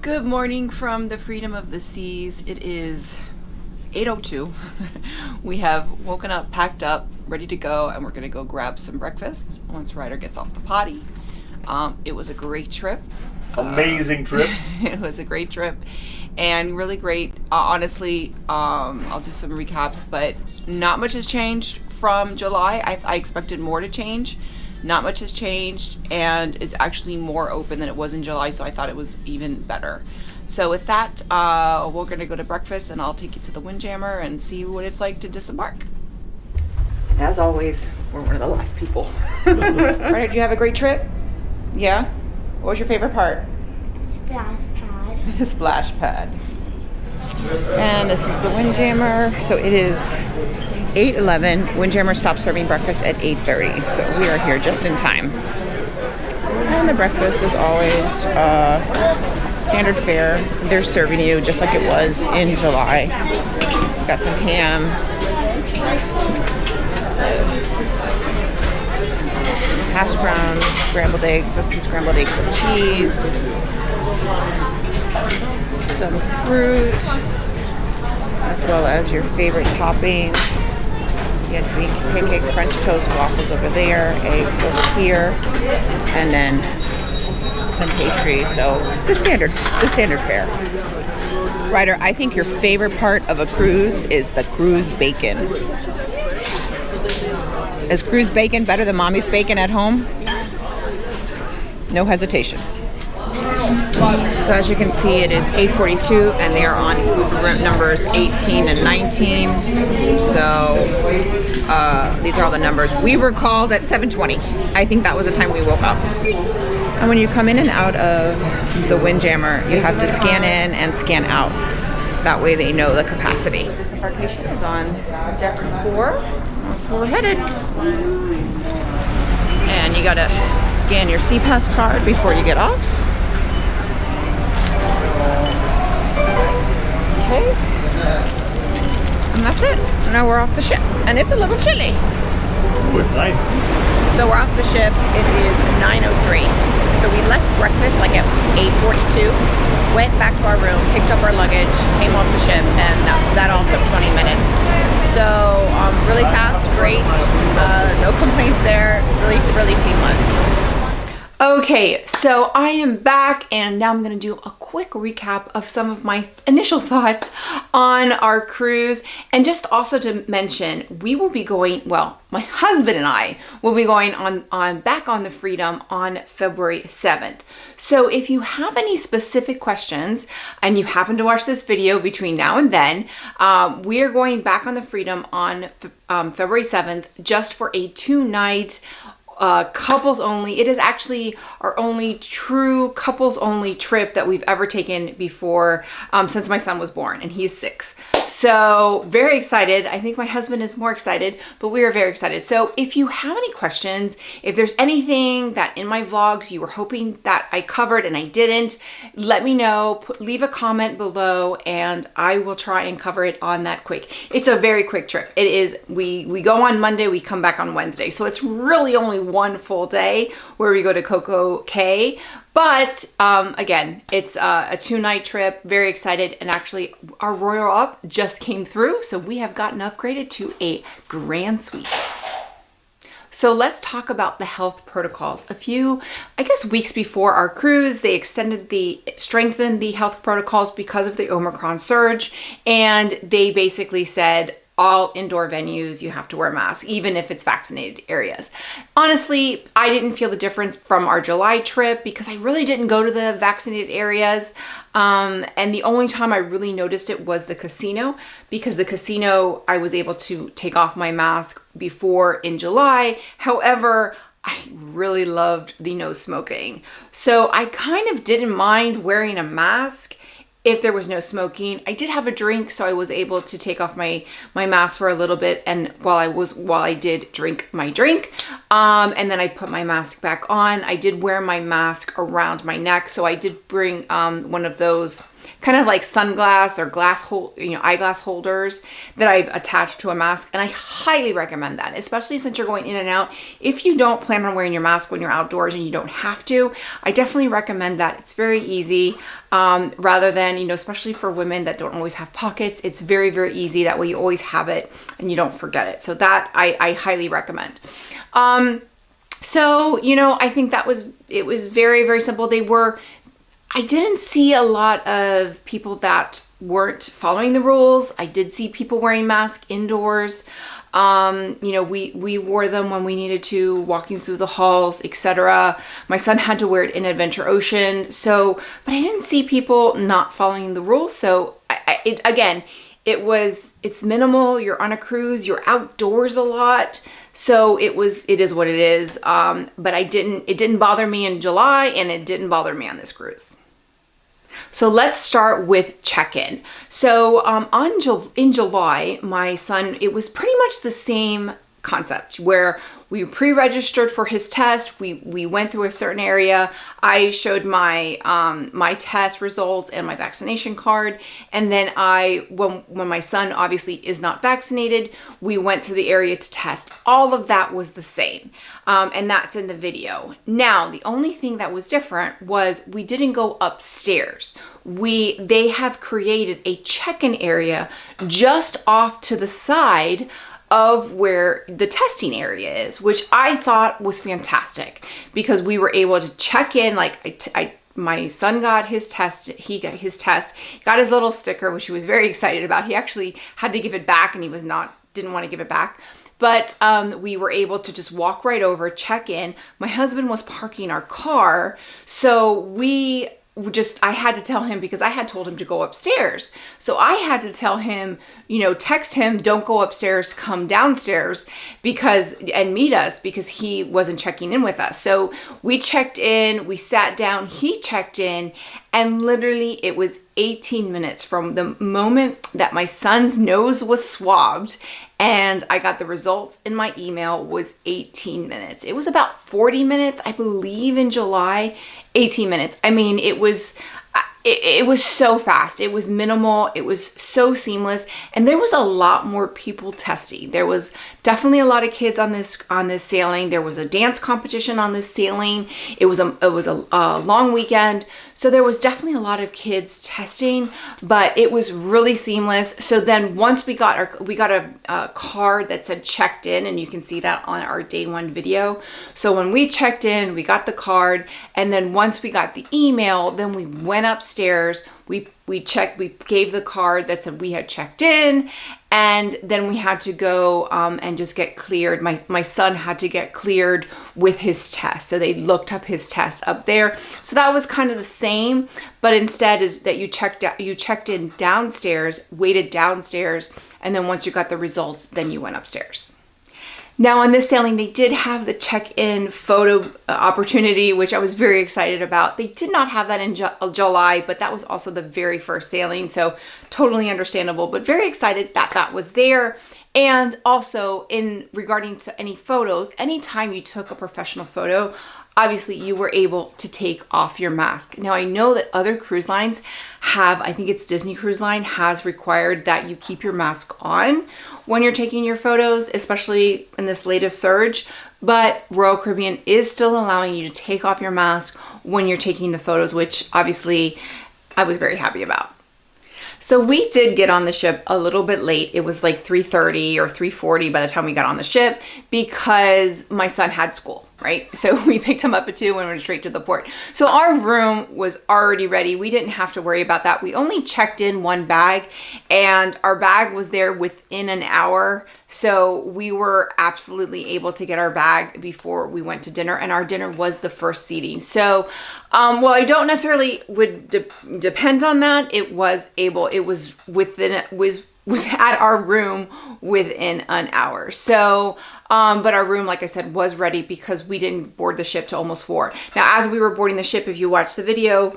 Good morning from the freedom of the seas. It is 8:02. We have woken up, packed up, ready to go, and we're going to go grab some breakfast once Ryder gets off the potty. It was a great trip. Amazing trip. It was a great trip and really great. Honestly, I'll do some recaps, but not much has changed from July. I expected more to change. Not much has changed, and it's actually more open than it was in July, so I thought it was even better. So with that, we're going to go to breakfast, and I'll take you to the Windjammer and see what it's like to disembark. As always, we're one of the last people. Ryder, did you have a great trip? Yeah? What was your favorite part? Splash pad. The splash pad. And this is the Windjammer. So it is 8:11. Windjammer stopped serving breakfast at 8:30. So we are here just in time. And the breakfast is always standard fare. They're serving you just like it was in July. It's got some ham. Hash browns, scrambled eggs, some scrambled eggs with cheese, some fruit, as well as your favorite toppings. You have Greek pancakes, French toast, waffles over there, eggs over here, and then some pastry. So the standard fare. Ryder, I think your favorite part of a cruise is the cruise bacon. Is cruise bacon better than mommy's bacon at home? No hesitation. So as you can see, it is 8:42 and they are on room numbers 18 and 19. So these are all the numbers. We were called at 7:20. I think that was the time we woke up. And when you come in and out of the Windjammer, you have to scan in and scan out. That way they know the capacity. Disembarkation is on deck 4. That's where we're headed. And you gotta scan your SeaPass card before you get off. Okay. And that's it. Now we're off the ship. And it's a little chilly. Oh, it's nice. So we're off the ship. It is 9:03. So we left breakfast like at 8:42, went back to our room, picked up our luggage, came off the ship, and that all took 20 minutes. So really fast, great, no complaints there, really seamless. Okay, so I am back and now I'm gonna do a quick recap of some of my initial thoughts on our cruise. And just also to mention, we will be going, well, my husband and I will be going on back on the Freedom on February 7th. So if you have any specific questions and you happen to watch this video between now and then, we are going back on the Freedom on February 7th just for a 2-night couples only. It is actually our only true couples only trip that we've ever taken before since my son was born, and he's 6. So very excited. I think my husband is more excited, but we are very excited. So if you have any questions, if there's anything that in my vlogs you were hoping that I covered and I didn't, let me know. Leave a comment below and I will try and cover it on that quick. It's a very quick trip. It is, we go on Monday, we come back on Wednesday. So it's really only one full day where we go to CocoCay. But again, it's a 2-night trip. Very excited. And actually our Royal Up just came through. So we have gotten upgraded to a grand suite. So let's talk about the health protocols. A few, I guess, weeks before our cruise, they strengthened the health protocols because of the Omicron surge. And they basically said, all indoor venues, you have to wear masks, even if it's vaccinated areas. Honestly, I didn't feel the difference from our July trip because I really didn't go to the vaccinated areas. And the only time I really noticed it was the casino, because the casino, I was able to take off my mask before in July. However, I really loved the no smoking. So I kind of didn't mind wearing a mask if there was no smoking. I did have a drink, so I was able to take off my mask for a little bit, and while I did drink my drink, and then I put my mask back on. I did wear my mask around my neck, so I did bring one of those kind of like sunglass or eyeglass holders that I've attached to a mask. And I highly recommend that, especially since you're going in and out. If you don't plan on wearing your mask when you're outdoors and you don't have to, I definitely recommend that. It's very easy, rather than, especially for women that don't always have pockets. It's very, very easy. That way you always have it and you don't forget it. So that I highly recommend. So, I think it was very, very simple. I didn't see a lot of people that weren't following the rules. I did see people wearing masks indoors. We wore them when we needed to, walking through the halls, etc. My son had to wear it in Adventure Ocean. But I didn't see people not following the rules. So it's minimal. You're on a cruise, you're outdoors a lot. So it is what it is. But it didn't bother me in July, and it didn't bother me on this cruise. So let's start with check-in. So in July, my son, it was pretty much the same concept where we pre-registered for his test. We went through a certain area. I showed my my test results and my vaccination card. And then when my son obviously is not vaccinated, we went through the area to test. All of that was the same. And that's in the video. Now, the only thing that was different was we didn't go upstairs. They have created a check-in area just off to the side of where the testing area is, which I thought was fantastic because we were able to check in. My son got his test. He got his test, got his little sticker, which he was very excited about. He actually had to give it back, and he didn't want to give it back. But we were able to just walk right over, check in. My husband was parking our car, so I had to tell him, because I had told him to go upstairs. So I had to tell him, text him, don't go upstairs, come downstairs and meet us, because he wasn't checking in with us. So we checked in, we sat down, he checked in, and literally it was 18 minutes from the moment that my son's nose was swabbed and I got the results in my email was 18 minutes. It was about 40 minutes, I believe, in July. 18 minutes. I mean, it was so fast. It was minimal. It was so seamless. And there was a lot more people testing. There was definitely a lot of kids on this sailing. There was a dance competition on this sailing. It was a long weekend. So there was definitely a lot of kids testing, but it was really seamless. So then once we got a card that said checked in, and you can see that on our day one video. So when we checked in, we got the card, and then once we got the email, then we went upstairs. We gave the card that said we had checked in, and then we had to go and just get cleared. My son had to get cleared with his test. So they looked up his test up there. So that was kind of the same, but instead is that you checked in downstairs, waited downstairs, and then once you got the results, then you went upstairs. Now on this sailing, they did have the check-in photo opportunity, which I was very excited about. They did not have that in July, but that was also the very first sailing, so totally understandable, but very excited that that was there. And also in regarding to any photos, anytime you took a professional photo, obviously you were able to take off your mask. Now I know that other cruise lines have, I think it's Disney Cruise Line has required that you keep your mask on when you're taking your photos, especially in this latest surge, but Royal Caribbean is still allowing you to take off your mask when you're taking the photos, which obviously I was very happy about. So we did get on the ship a little bit late. It was like 3:30 or 3:40 by the time we got on the ship because my son had school, right? So we picked him up at 2 and went straight to the port. So our room was already ready. We didn't have to worry about that. We only checked in one bag and our bag was there within an hour. So we were absolutely able to get our bag before we went to dinner, and our dinner was the first seating. So well, I don't necessarily would depend on that. It was at our room within an hour. So, but our room, like I said, was ready because we didn't board the ship till almost 4. Now, as we were boarding the ship, if you watch the video,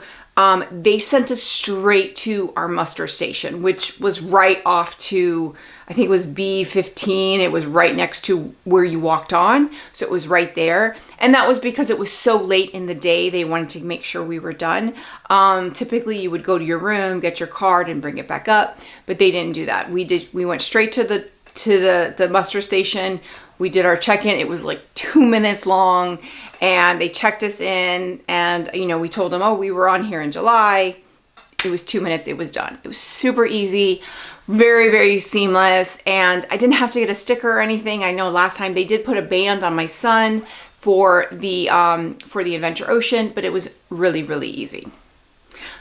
they sent us straight to our muster station, which was right off to, I think it was B15. It was right next to where you walked on. So it was right there. And that was because it was so late in the day. They wanted to make sure we were done. Typically you would go to your room, get your card and bring it back up, but they didn't do that. We went straight to the muster station. We did our check-in. It was like 2 minutes long, and they checked us in, and we told them, oh, we were on here in July. It was 2 minutes. It was done. It was super easy, very, very seamless, and I didn't have to get a sticker or anything. I know last time they did put a band on my son for the Adventure Ocean, but it was really, really easy.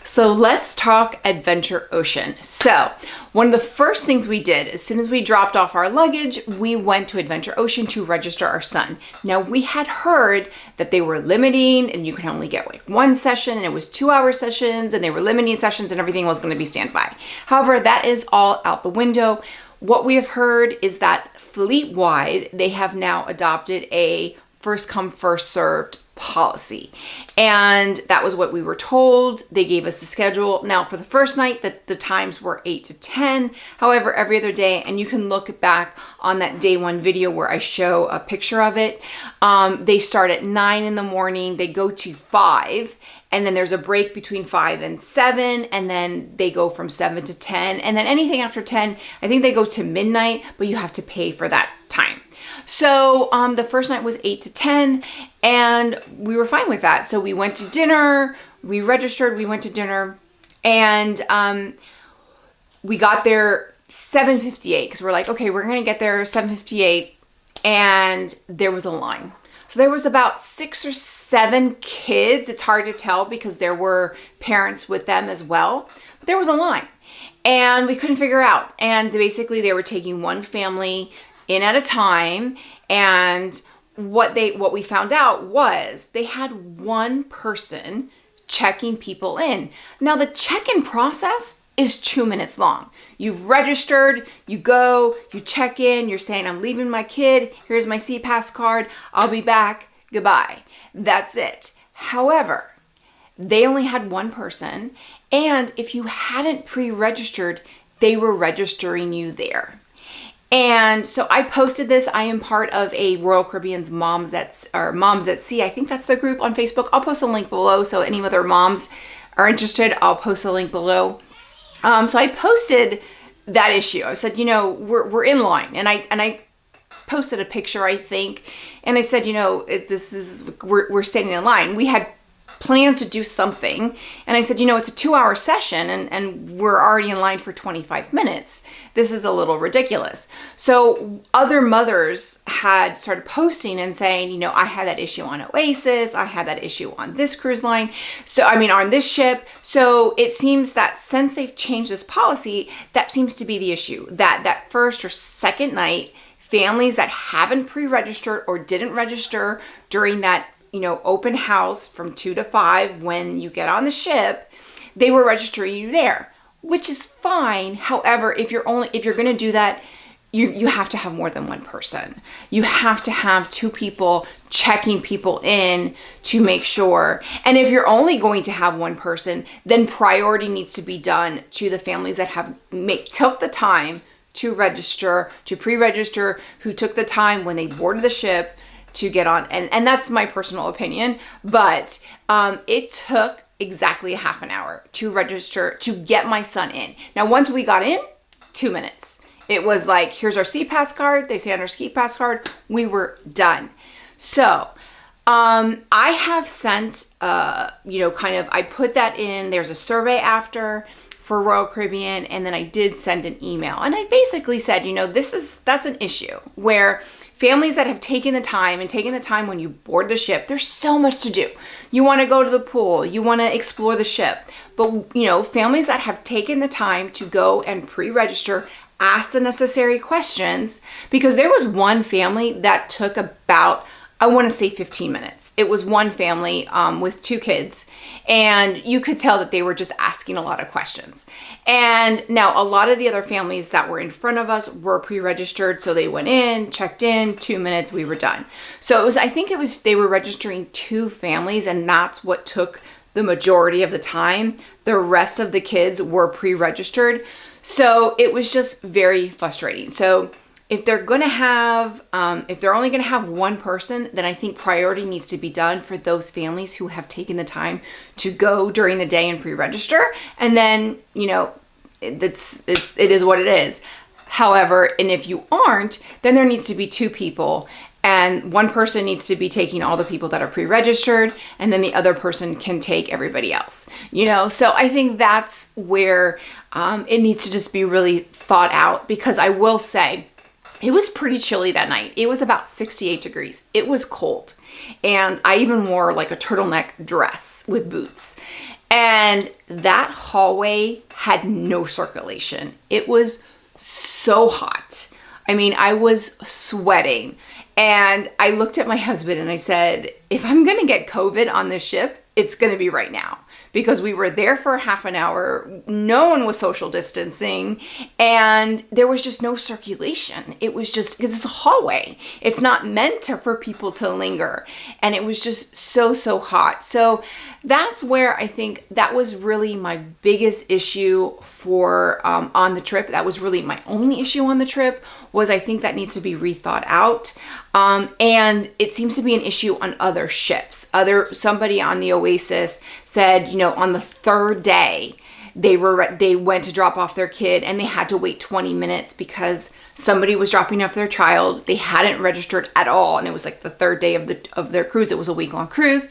So let's talk Adventure Ocean. So one of the first things we did, as soon as we dropped off our luggage, we went to Adventure Ocean to register our son. Now we had heard that they were limiting and you could only get like one session, and it was 2-hour sessions, and they were limiting sessions and everything was going to be standby. However, that is all out the window. What we have heard is that fleet-wide, they have now adopted a first come, first served policy. And that was what we were told. They gave us the schedule. Now for the first night, the times were 8 to 10. However, every other day, and you can look back on that day one video where I show a picture of it. They start at 9 in the morning. They go to 5. And then there's a break between 5 and 7. And then they go from 7 to 10. And then anything after 10, I think they go to midnight, but you have to pay for that time. So the first night was 8 to 10, and we were fine with that. So we went to dinner, we registered, we went to dinner, and we got there 7:58 because we're like, okay, we're going to get there 7:58, and there was a line. So there was about 6 or 7 kids. It's hard to tell because there were parents with them as well, but there was a line, and we couldn't figure out. And basically they were taking one family in at a time, and what we found out was they had one person checking people in. Now the check-in process is 2 minutes long. You've registered, you go, you check in, you're saying, I'm leaving my kid, here's my CPass card, I'll be back, goodbye. That's it. However, they only had one person, and if you hadn't pre-registered, they were registering you there. And so I posted this. I am part of a Royal Caribbean's Moms at Sea. I think that's the group on Facebook. I'll post a link below. So any other moms are interested, I'll post the link below. So I posted that issue. I said, we're in line, and I posted a picture, I think, and I said, we're standing in line. We had plans to do something, and I said, it's a 2-hour session, and we're already in line for 25 minutes. This is a little ridiculous. So other mothers had started posting and saying, I had that issue on Oasis, I had that issue on this cruise line, on this ship. So it seems that since they've changed this policy, that seems to be the issue, that first or second night, families that haven't pre-registered or didn't register during that open house from 2 to 5 when you get on the ship, they were registering you there, which is fine. However, if you're going to do that, you have to have more than one person. You have to have 2 people checking people in to make sure. And if you're only going to have one person, then priority needs to be done to the families that took the time to register, to pre-register, who took the time when they boarded the ship to get on. And that's my personal opinion, but it took exactly a half an hour to register, to get my son in. Now, once we got in, 2 minutes. It was like, here's our CPass card. They say on our CPass card, we were done. So I have sent, I put that in. There's a survey after for Royal Caribbean, and then I did send an email. And I basically said, that's an issue where families that have taken the time when you board the ship, there's so much to do. You want to go to the pool, you want to explore the ship. But, families that have taken the time to go and pre-register, ask the necessary questions, because there was one family that took about, I want to say 15 minutes. It was one family with 2 kids, and you could tell that they were just asking a lot of questions. And now a lot of the other families that were in front of us were pre-registered, so they went in, checked in, 2 minutes, we were done. So they were registering 2 families, and that's what took the majority of the time. The rest of the kids were pre-registered. So it was just very frustrating. So if they're going to have, if they're only going to have one person, then I think priority needs to be done for those families who have taken the time to go during the day and pre-register. And then, you know, it is what it is. However, and if you aren't, then there needs to be two people, and one person needs to be taking all the people that are pre-registered, and then the other person can take everybody else, you know? So I think that's where it needs to just be really thought out, because I will say, it was pretty chilly that night. It was about 68 degrees. It was cold. And I even wore like a turtleneck dress with boots. And that hallway had no circulation. It was so hot. I mean, I was sweating. And I looked at my husband and I said, if I'm going to get COVID on this ship, it's going to be right now. Because we were there for half an hour, no one was social distancing, and there was just no circulation. It was just, it's a hallway. It's not meant for people to linger. And it was just so hot. So that's where I think that was really my biggest issue for on the trip. That was really my only issue on the trip, was I think that needs to be rethought out. And it seems to be an issue on other ships. Somebody on the Oasis said, you know, on the third day, they went to drop off their kid and they had to wait 20 minutes because somebody was dropping off their child. They hadn't registered at all. And it was like the third day of their cruise. It was a week-long cruise.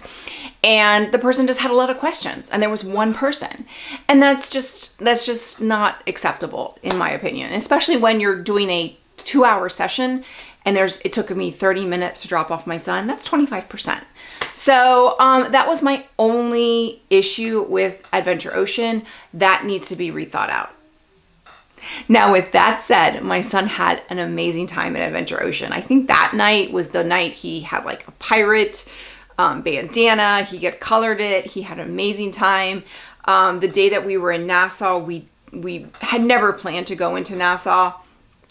And the person just had a lot of questions, and there was one person. And that's just not acceptable, in my opinion, especially when you're doing a 2-hour session and it took me 30 minutes to drop off my son. That's 25%. So that was my only issue with Adventure Ocean. That needs to be rethought out. Now, with that said, my son had an amazing time at Adventure Ocean. I think that night was the night he had like a pirate bandana. He had colored it. He had an amazing time. The day that we were in Nassau, we had never planned to go into Nassau.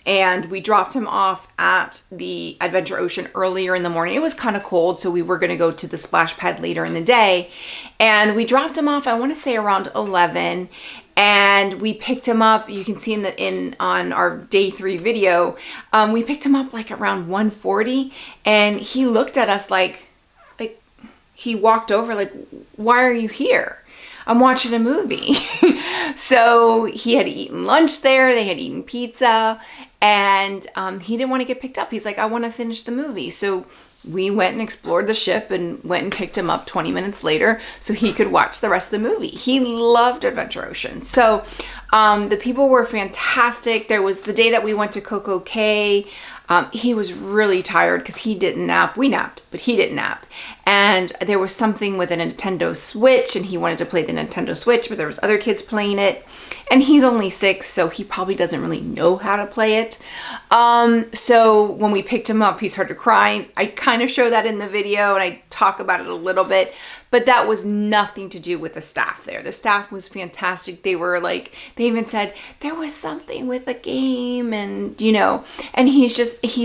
And we dropped him off at the Adventure Ocean earlier in the morning. It was kind of cold, so we were going to go to the splash pad later in the day. And we dropped him off, I want to say around 11. And we picked him up. You can see on our day 3 video, we picked him up like around 1:40. And he looked at us like he walked over like, why are you here? I'm watching a movie. So he had eaten lunch there. They had eaten pizza. And he didn't want to get picked up. He's like, I want to finish the movie. So we went and explored the ship and went and picked him up 20 minutes later so he could watch the rest of the movie. He loved Adventure Ocean. So the people were fantastic. There was the day that we went to CocoCay. He was really tired because he didn't nap. We napped, but he didn't nap. And there was something with a Nintendo Switch, and he wanted to play the Nintendo Switch, but there was other kids playing it. And he's only 6, so he probably doesn't really know how to play it. So when we picked him up, he started crying. I kind of show that in the video, and I talk about it a little bit. But that was nothing to do with the staff there. The staff was fantastic. They were like, they even said, there was something with the game, and, you know, and he's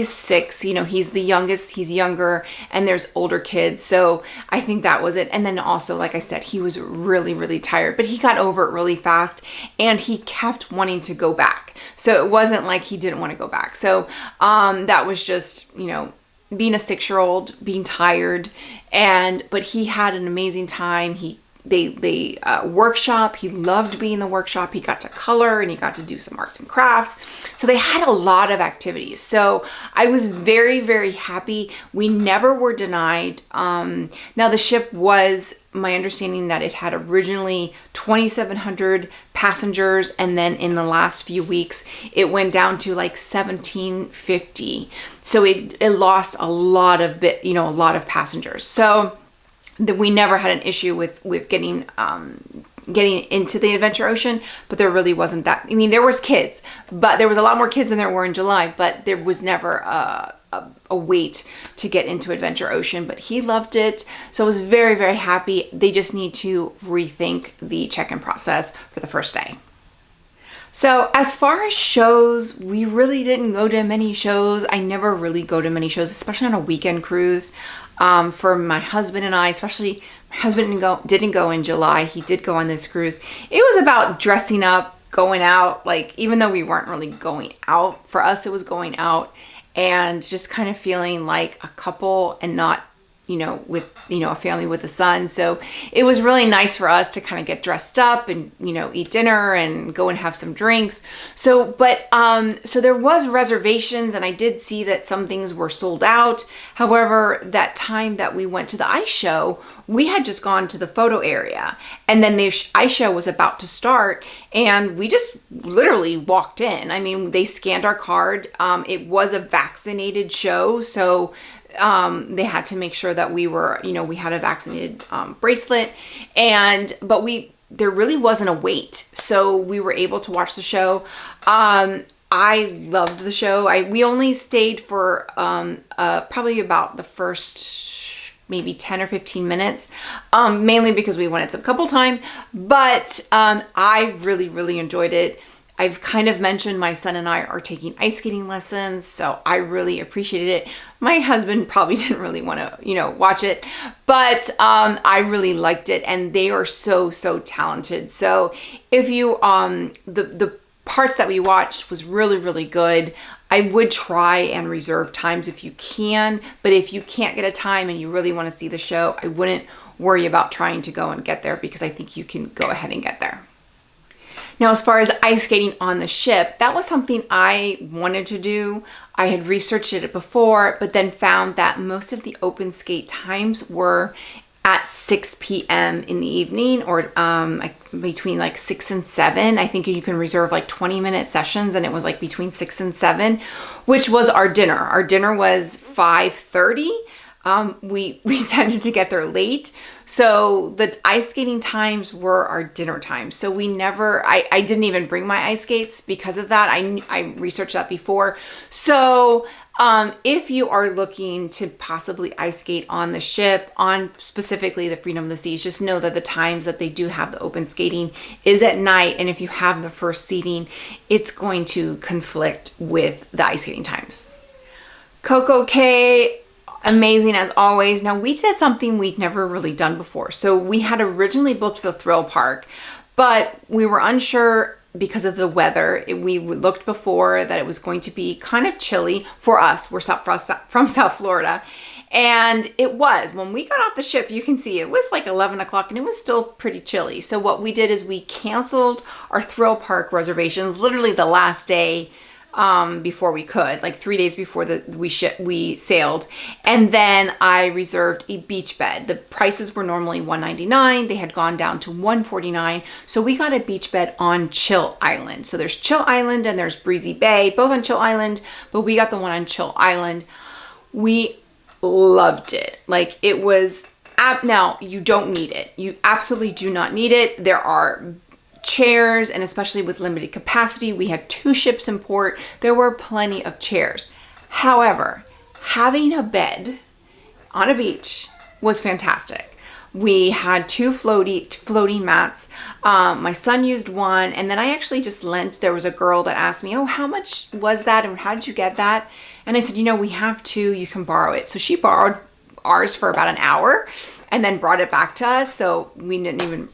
6, you know, he's the youngest, he's younger, and there's older kids. So I think that was it. And then also, like I said, he was really, really tired, but he got over it really fast, and he kept wanting to go back. So it wasn't like he didn't want to go back. So that was just, you know, being a 6-year-old, being tired, but he had an amazing time. They workshop. He loved being in the workshop. He got to color and he got to do some arts and crafts. So they had a lot of activities. So I was very, very happy. We never were denied. Now the ship was, my understanding that it had originally 2,700 passengers, and then in the last few weeks it went down to like 1,750. So it lost a lot of passengers. So we never had an issue with getting into the Adventure Ocean, but there really wasn't that. I mean, there was kids, but there was a lot more kids than there were in July, but there was never a wait to get into Adventure Ocean. But he loved it, so I was very, very happy. They just need to rethink the check-in process for the first day. So as far as shows, we really didn't go to many shows. I never really go to many shows, especially on a weekend cruise. for my husband and I, especially my husband didn't go in July. He did go on this cruise. It was about dressing up, going out, like even though we weren't really going out, for us it was going out and just kind of feeling like a couple and not, with, a family with a son. So it was really nice for us to kind of get dressed up and, eat dinner and go and have some drinks. So there was reservations, and I did see that some things were sold out. However, that time that we went to the ice show, we had just gone to the photo area, and then the ice show was about to start, and we just literally walked in. I mean, they scanned our card. It was a vaccinated show, so they had to make sure that we were, we had a vaccinated bracelet, but there really wasn't a wait, so we were able to watch the show. I loved the show. We only stayed for probably about the first maybe 10 or 15 minutes, mainly because we wanted some couple time, but I really, really enjoyed it. I've kind of mentioned my son and I are taking ice skating lessons, so I really appreciated it. My husband probably didn't really want to, watch it, but I really liked it, and they are so, so talented. So if you, the parts that we watched was really, really good. I would try and reserve times if you can, but if you can't get a time and you really want to see the show, I wouldn't worry about trying to go and get there, because I think you can go ahead and get there. Now, as far as ice skating on the ship, that was something I wanted to do. I had researched it before, but then found that most of the open skate times were at 6 p.m. in the evening, or between like 6 and 7. I think you can reserve like 20-minute sessions, and it was like between 6 and 7, which was our dinner. Our dinner was 5:30. We tended to get there late. So the ice skating times were our dinner time. So I didn't even bring my ice skates because of that. I researched that before. So if you are looking to possibly ice skate on the ship, on specifically the Freedom of the Seas, just know that the times that they do have the open skating is at night. And if you have the first seating, it's going to conflict with the ice skating times. CocoCay, amazing as always. Now, we did something we'd never really done before. So we had originally booked the thrill park, but we were unsure because of the weather. We looked before that it was going to be kind of chilly for us. We're from South Florida. And it was. When we got off the ship, you can see it was like 11 o'clock and it was still pretty chilly. So what we did is we canceled our thrill park reservations literally the last day before we could, like 3 days before we sailed. And then I reserved a beach bed. The prices were normally $199. They had gone down to $149. So we got a beach bed on Chill Island. So there's Chill Island and there's Breezy Bay, both on Chill Island, but we got the one on Chill Island. We loved it. Like, it was now you don't need it. You absolutely do not need it. There are chairs, and especially with limited capacity, we had 2 ships in port. There were plenty of chairs. However, having a bed on a beach was fantastic. We had 2 floating mats. My son used one, and then I actually just lent. There was a girl that asked me, "Oh, how much was that, and how did you get that?" And I said, "We have 2. You can borrow it." So she borrowed ours for about an hour, and then brought it back to us. So we didn't even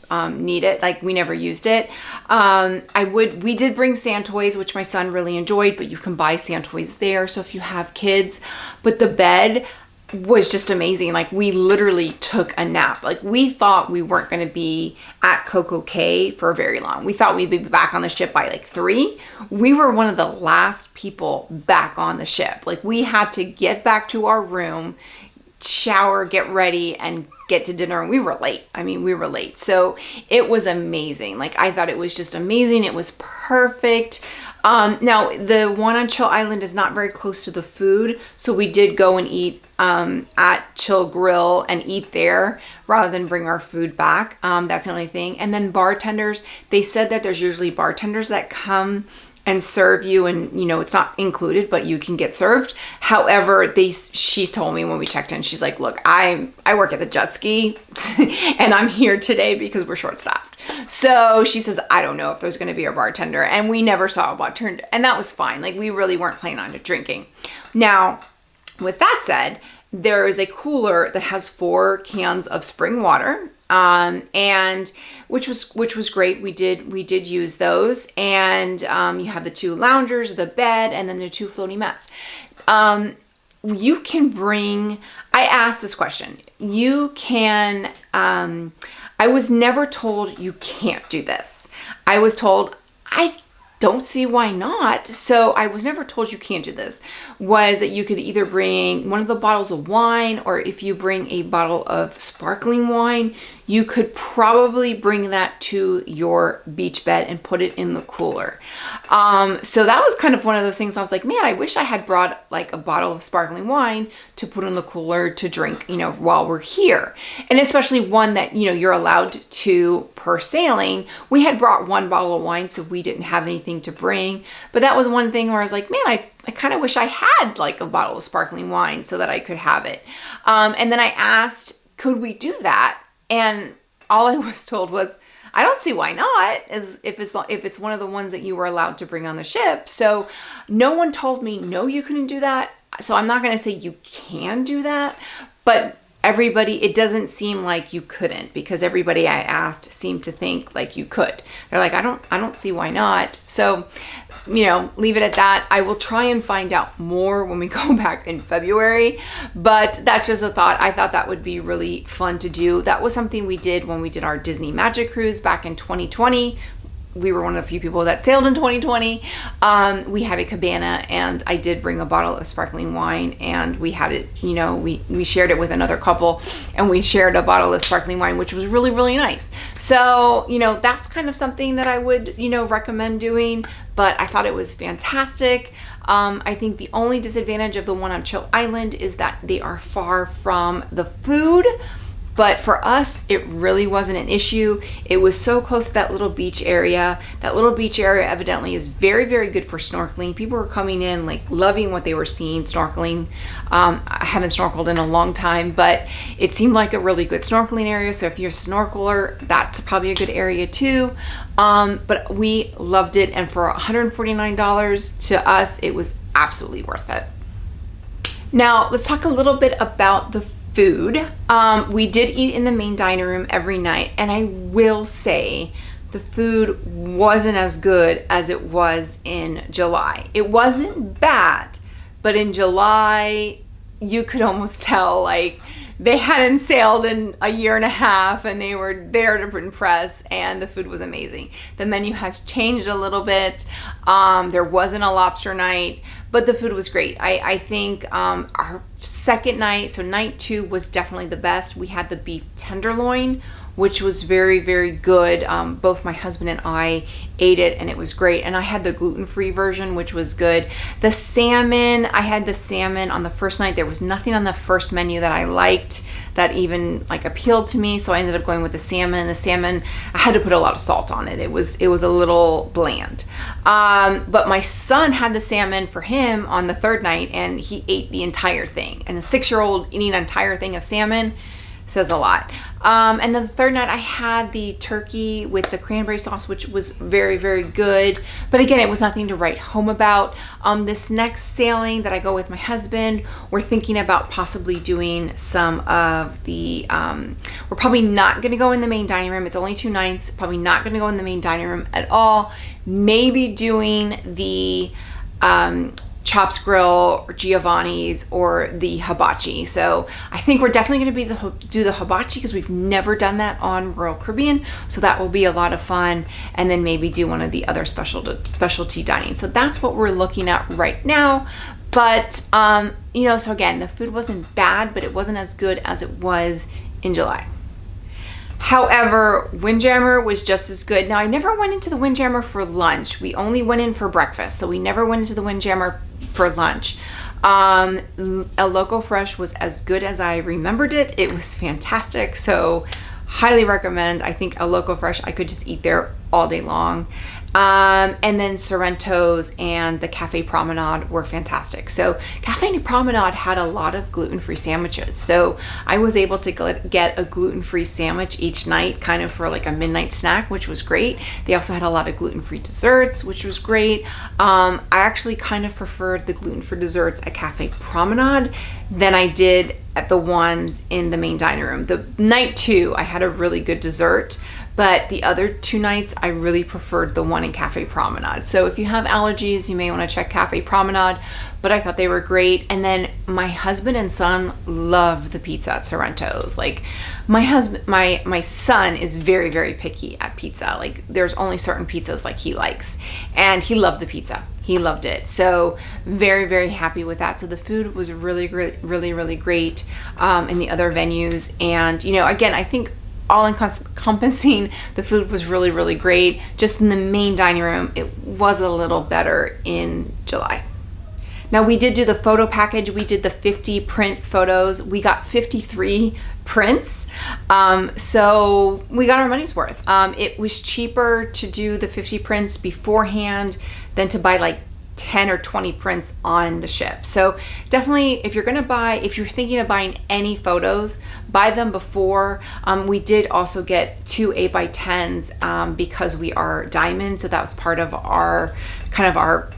need it. Like, we never used it. We did bring sand toys, which my son really enjoyed, but you can buy sand toys there. So if you have kids, but the bed was just amazing. Like, we literally took a nap. Like, we thought we weren't going to be at CocoCay for very long. We thought we'd be back on the ship by like 3. We were one of the last people back on the ship. Like, we had to get back to our room, shower, get ready, and get to dinner, and we were late. We were late. So it was amazing. Like, I thought it was just amazing. It was perfect. Now, the one on Chill Island is not very close to the food, so we did go and eat at Chill Grill and eat there rather than bring our food back. That's the only thing. And then bartenders, they said that there's usually bartenders that come and serve you, and it's not included, but you can get served. However, she's told me when we checked in, she's like, "Look, I work at the jet ski and I'm here today because we're short staffed." So she says, "I don't know if there's going to be a bartender," and we never saw a bartender, and that was fine. Like, we really weren't planning on drinking. Now, with that said, there is a cooler that has 4 cans of spring water, and which was great. We did use those, and you have the 2 loungers, the bed, and then the 2 floating mats. You can bring. I asked this question. You can. I was never told you can't do this. I was told I don't see why not. So I was never told you can't do this. Was that you could either bring one of the bottles of wine, or if you bring a bottle of sparkling wine, you could probably bring that to your beach bed and put it in the cooler. So that was kind of one of those things I was like, man, I wish I had brought like a bottle of sparkling wine to put in the cooler to drink, while we're here. And especially one that, you're allowed to per sailing. We had brought 1 bottle of wine, so we didn't have anything to bring. But that was one thing where I was like, man, I kind of wish I had like a bottle of sparkling wine so that I could have it. And then I asked, could we do that? And all I was told was, I don't see why not, as if it's one of the ones that you were allowed to bring on the ship. So no one told me, no, you couldn't do that. So I'm not going to say you can do that, but everybody, it doesn't seem like you couldn't, because everybody I asked seemed to think like you could. They're like, I don't see why not. So, leave it at that. I will try and find out more when we go back in February, but that's just a thought. I thought that would be really fun to do. That was something we did when we did our Disney Magic Cruise back in 2020. We were one of the few people that sailed in 2020. We had a cabana, and I did bring a bottle of sparkling wine, and we had it, we shared it with another couple, and we shared a bottle of sparkling wine, which was really, really nice. So, that's kind of something that I would, recommend doing, but I thought it was fantastic. I think the only disadvantage of the one on Chill Island is that they are far from the food. But for us, it really wasn't an issue. It was so close to that little beach area. That little beach area evidently is very, very good for snorkeling. People were coming in like loving what they were seeing snorkeling. I haven't snorkeled in a long time, but it seemed like a really good snorkeling area. So if you're a snorkeler, that's probably a good area too. But we loved it. And for $149 to us, it was absolutely worth it. Now let's talk a little bit about the food. We did eat in the main dining room every night, and I will say the food wasn't as good as it was in July. It wasn't bad, but in July you could almost tell like they hadn't sailed in a year and a half, and they were there to impress, and the food was amazing. The menu has changed a little bit. There wasn't a lobster night, but the food was great. I think our second night, so night 2 was definitely the best. We had the beef tenderloin, which was very, very good. Both my husband and I ate it, and it was great. And I had the gluten-free version, which was good. The salmon, I had the salmon on the first night. There was nothing on the first menu that I liked that even like appealed to me, so I ended up going with the salmon. The salmon, I had to put a lot of salt on it. It was a little bland. But my son had the salmon for him on the third night, and he ate the entire thing. And a 6-year-old eating an entire thing of salmon says a lot. And then the third night I had the turkey with the cranberry sauce, which was very, very good. But again, it was nothing to write home about. This next sailing that I go with my husband, we're thinking about possibly doing some of the, we're probably not gonna go in the main dining room. It's only 2 nights, probably not gonna go in the main dining room at all. Maybe doing the, Chops Grill, or Giovanni's, or the hibachi. So I think we're definitely going to do the hibachi, because we've never done that on Royal Caribbean. So that will be a lot of fun. And then maybe do one of the other specialty dining. So that's what we're looking at right now. But, so again, the food wasn't bad, but it wasn't as good as it was in July. However, Windjammer was just as good. Now, I never went into the Windjammer for lunch. We only went in for breakfast. So we never went into the Windjammer for lunch. El Loco Fresh was as good as I remembered it. It was fantastic. So highly recommend. I think El Loco Fresh, I could just eat there all day long. And then Sorrento's and the Cafe Promenade were fantastic. So Cafe Promenade had a lot of gluten-free sandwiches. So I was able to get a gluten-free sandwich each night, kind of for like a midnight snack, which was great. They also had a lot of gluten-free desserts, which was great. I actually kind of preferred the gluten-free desserts at Cafe Promenade than I did at the ones in the main dining room. The night 2, I had a really good dessert, but the other 2 nights, I really preferred the one in Cafe Promenade. So if you have allergies, you may want to check Cafe Promenade, but I thought they were great. And then my husband and son love the pizza at Sorrento's. Like my son is very, very picky at pizza. Like there's only certain pizzas like he likes, and he loved the pizza. He loved it. So very, very happy with that. So the food was really, really, really great in the other venues. And, you know, again, I think all encompassing, the food was really, really great. Just in the main dining room, it was a little better in July. Now we did do the photo package. We did the 50 print photos. We got 53 prints. So we got our money's worth. It was cheaper to do the 50 prints beforehand than to buy like 10 or 20 prints on the ship. So definitely, if you're thinking of buying any photos, buy them before. We did also get 2 8x10s because we are diamond, so that was part of our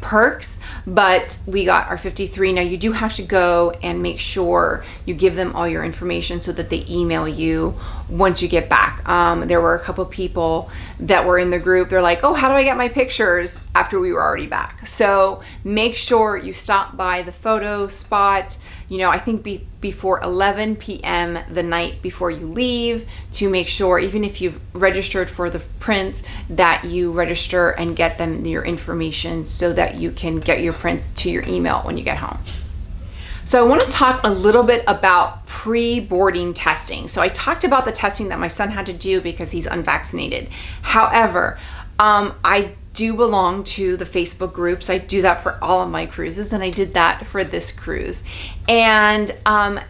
perks. But we got our 53. Now you do have to go and make sure you give them all your information so that they email you once you get back. There were a couple people that were in the group. They're like, oh, how do I get my pictures after we were already back? So make sure you stop by the photo spot, you know, I think before 11 p.m. the night before you leave, to make sure, even if you've registered for the prints, that you register and get them your information so that you can get your prints to your email when you get home. So I want to talk a little bit about pre-boarding testing. So I talked about the testing that my son had to do because he's unvaccinated. However, I do belong to the Facebook groups. I do that for all of my cruises, and I did that for this cruise. And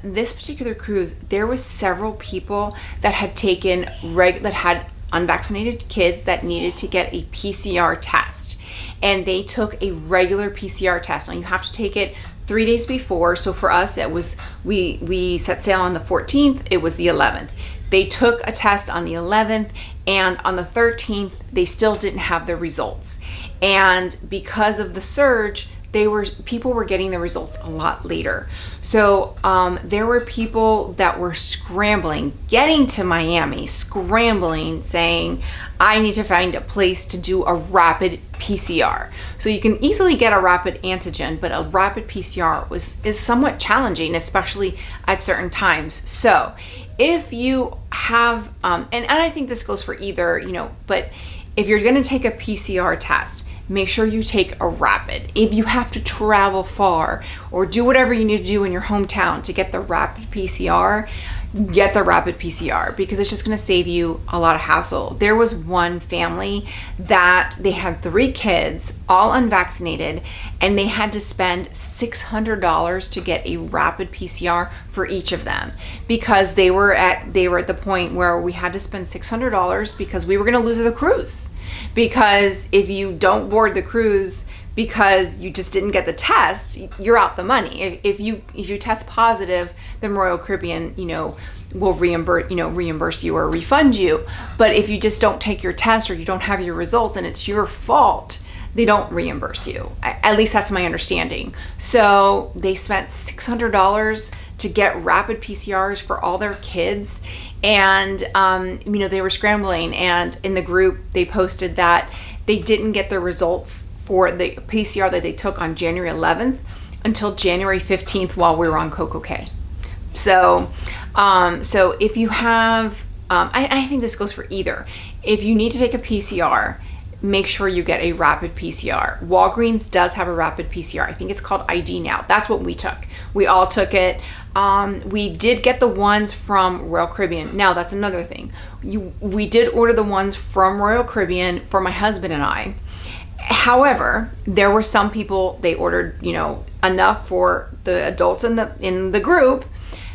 this particular cruise, there was several people that had taken that had unvaccinated kids that needed to get a PCR test, and they took a regular PCR test. Now you have to take it 3 days before. So for us, it was we set sail on the 14th. It was the 11th. They took a test on the 11th, and on the 13th, they still didn't have the results. And because of the surge, people were getting the results a lot later. So there were people that were scrambling, getting to Miami, scrambling, saying, I need to find a place to do a rapid PCR. So you can easily get a rapid antigen, but a rapid PCR is somewhat challenging, especially at certain times. So if you have, and I think this goes for either, you know, but if you're going to take a PCR test, make sure you take a rapid. If you have to travel far or do whatever you need to do in your hometown to get the rapid PCR, get the rapid PCR, because it's just going to save you a lot of hassle. There was one family that they had 3 kids, all unvaccinated, and they had to spend $600 to get a rapid PCR for each of them, because they were at the point where we had to spend $600 because we were going to lose the cruise. Because if you don't board the cruise because you just didn't get the test, you're out the money. If you test positive, then Royal Caribbean, you know, will reimburse you or refund you. But if you just don't take your test or you don't have your results and it's your fault, they don't reimburse you. At least that's my understanding. So they spent $600 to get rapid PCRs for all their kids. And, you know, they were scrambling, and in the group, they posted that they didn't get the results for the PCR that they took on January 11th until January 15th while we were on CocoCay. So if you have, I think this goes for either. If you need to take a PCR, make sure you get a rapid PCR. Walgreens does have a rapid PCR. I think it's called ID Now. That's what we took. We all took it. We did get the ones from Royal Caribbean. Now, that's another thing. We did order the ones from Royal Caribbean for my husband and I. However, there were some people, they ordered, you know, enough for the adults in the group.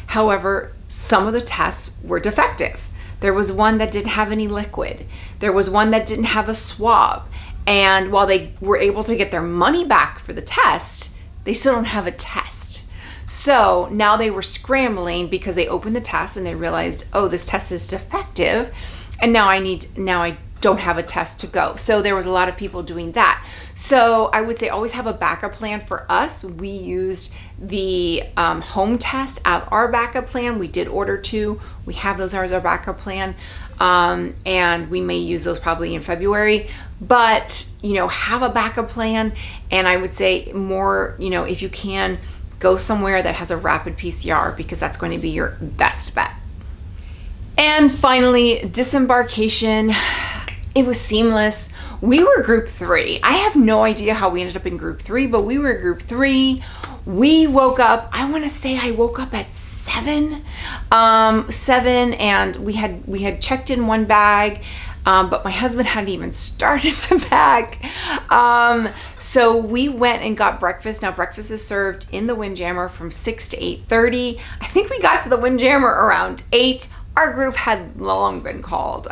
However, some of the tests were defective. There was one that didn't have any liquid. There was one that didn't have a swab. And while they were able to get their money back for the test, they still don't have a test. So now they were scrambling because they opened the test and they realized, oh, this test is defective. And now I don't have a test to go. So there was a lot of people doing that. So I would say always have a backup plan. For us, we used the home test as our backup plan. We did order 2. We have those as our backup plan. And we may use those probably in February, but have a backup plan. And I would say more, if you can, go somewhere that has a rapid PCR, because that's going to be your best bet. And finally, disembarkation. It was seamless. We were group 3. I have no idea how we ended up in group 3, but we were group 3. We woke up, I want to say I woke up at 7, and we had checked in one bag, but my husband hadn't even started to pack. So we went and got breakfast. Now breakfast is served in the Windjammer from 6 to 8:30. I think we got to the Windjammer around 8. Our group had long been called.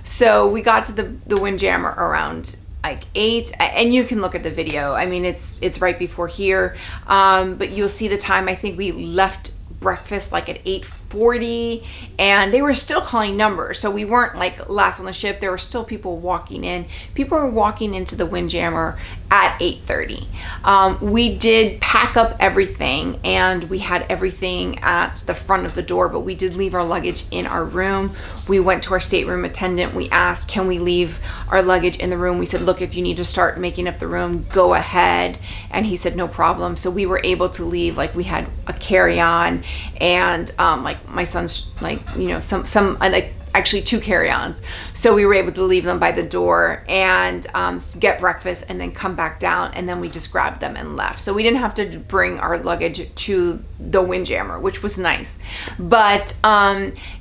So we got to the Windjammer around like 8, and you can look at the video. I mean, it's right before here, but you'll see the time. I think we left breakfast like at 8:40, and they were still calling numbers, so we weren't like last on the ship. There were still people walking in. People were walking into the Windjammer at 8:30. We did pack up everything, and we had everything at the front of the door, but we did leave our luggage in our room. We went to our stateroom attendant. We asked, can we leave our luggage in the room? We said, look, if you need to start making up the room, go ahead. And he said, no problem. So we were able to leave. Like, we had a carry-on, and like my son's actually 2 carry-ons. So we were able to leave them by the door and get breakfast and then come back down, and then we just grabbed them and left. So we didn't have to bring our luggage to the Windjammer, which was nice. But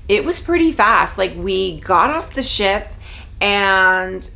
it was pretty fast. Like, we got off the ship, and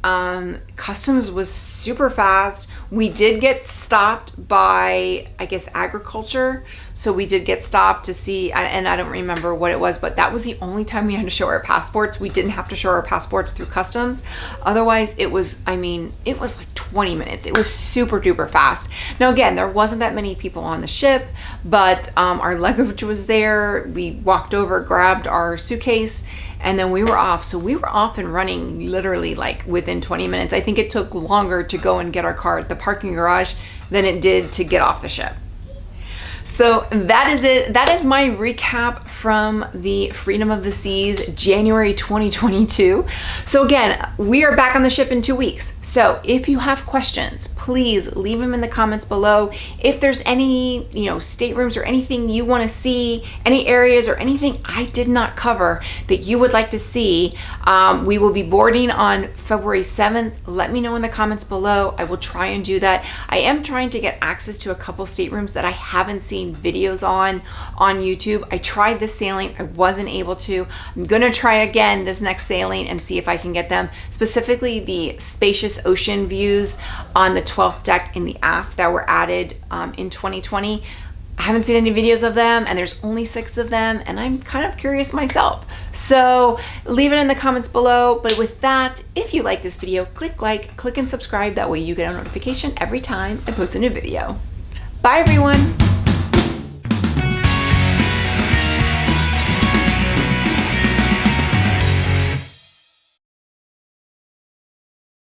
customs was super fast. We did get stopped by, I guess, agriculture. So we did get stopped to see, and I don't remember what it was, but that was the only time we had to show our passports. We didn't have to show our passports through customs. Otherwise, it was like 20 minutes. It was super duper fast. Now, again, there wasn't that many people on the ship, but our luggage was there. We walked over, grabbed our suitcase, and then we were off. So we were off and running literally like within 20 minutes. I think it took longer to go and get our car at the parking garage than it did to get off the ship. So that is it. That is my recap from the Freedom of the Seas, January 2022. So again, we are back on the ship in 2 weeks. So if you have questions, please leave them in the comments below. If there's any, staterooms or anything you want to see, any areas or anything I did not cover that you would like to see, we will be boarding on February 7th. Let me know in the comments below. I will try and do that. I am trying to get access to a couple staterooms that I haven't seen videos on YouTube. I tried this sailing, I wasn't able to. I'm gonna try again this next sailing and see if I can get them, specifically the spacious ocean views on the 12th deck in the aft that were added in 2020. I haven't seen any videos of them, and there's only 6 of them, and I'm kind of curious myself. So leave it in the comments below. But with that, if you like this video, click like, click and subscribe. That way you get a notification every time I post a new video. Bye everyone.